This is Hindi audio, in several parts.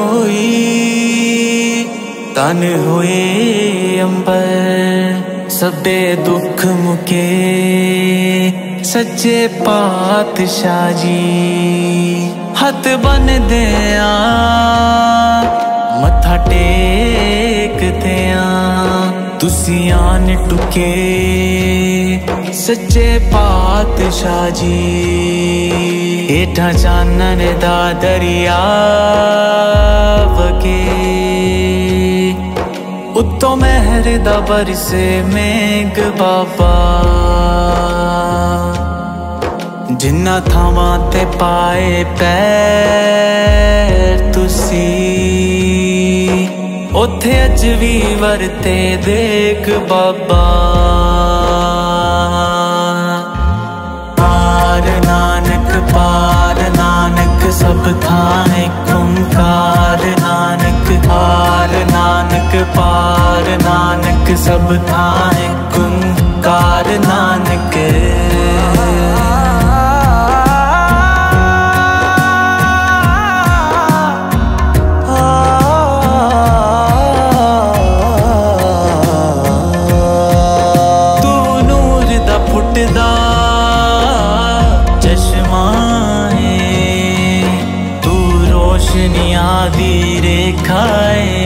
होई तन होए अंबर सबे दुख मुके सच्चे पातशाह जी हथ बन दिया मत्था टेकते तुसी आन टुके सच्चे पातशाह जी हेठा चानन दा दरिया वगे उत्तों महर दा बरसे मेघ बाबा जिन्ना थावां ते पाए पैर तुसी ओथे अज भी वरते देख बाबा पार नानक सब थाने खुंकार नानक पार नानक सब थाने खुंकार नानक दी रेखाएं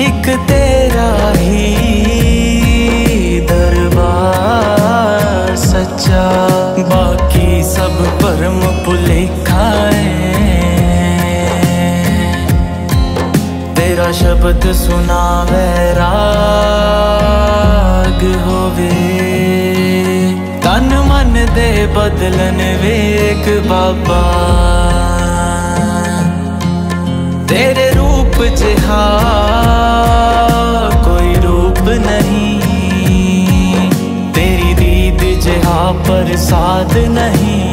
एक तेरा ही दरबार सच्चा बाकी सब भरम भुलेखाएं तेरा शब्द सुनावे राग होवे तन मन दे बदलन वेग बाबा तेरे रूप जिहा कोई रूप नहीं तेरी दीद जिहा प्रसाद नहीं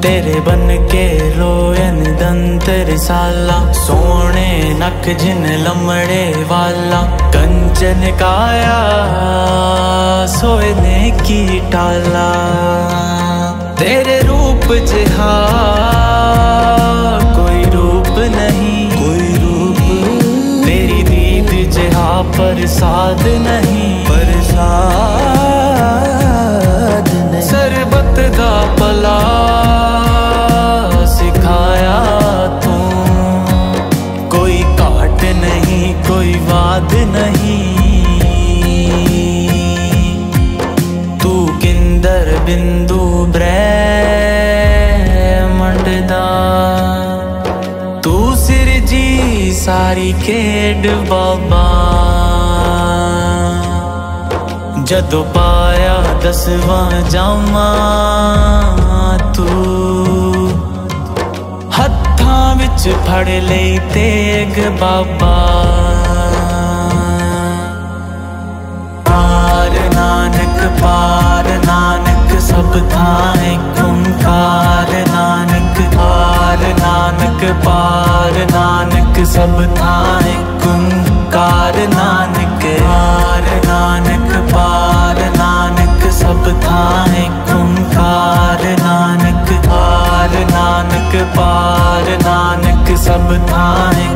तेरे बन के रोयन दंतर साला सोने नक जिन लमड़े वाला कंचन काया सोने की टाला तेरे रूप जिहा कोई रूप नहीं तेरी दीद जिहा प्रसाद नहीं सरबत दा भला सिखाया तू कोई घाट नहीं कोई वाद नहीं तू किंदर बिंदु ब्रह्मंड दा तू सिरजी सारी खेड बाबा जदों पाया दसवां जामा तू हत्थां विच फड़ लई तेग बाबा पार नानक सब थाने खुंकार नानक पार नानक सब थाने खुंकार नानक पार नानक सब थाने खुंकार नानक पार नानक सब थाने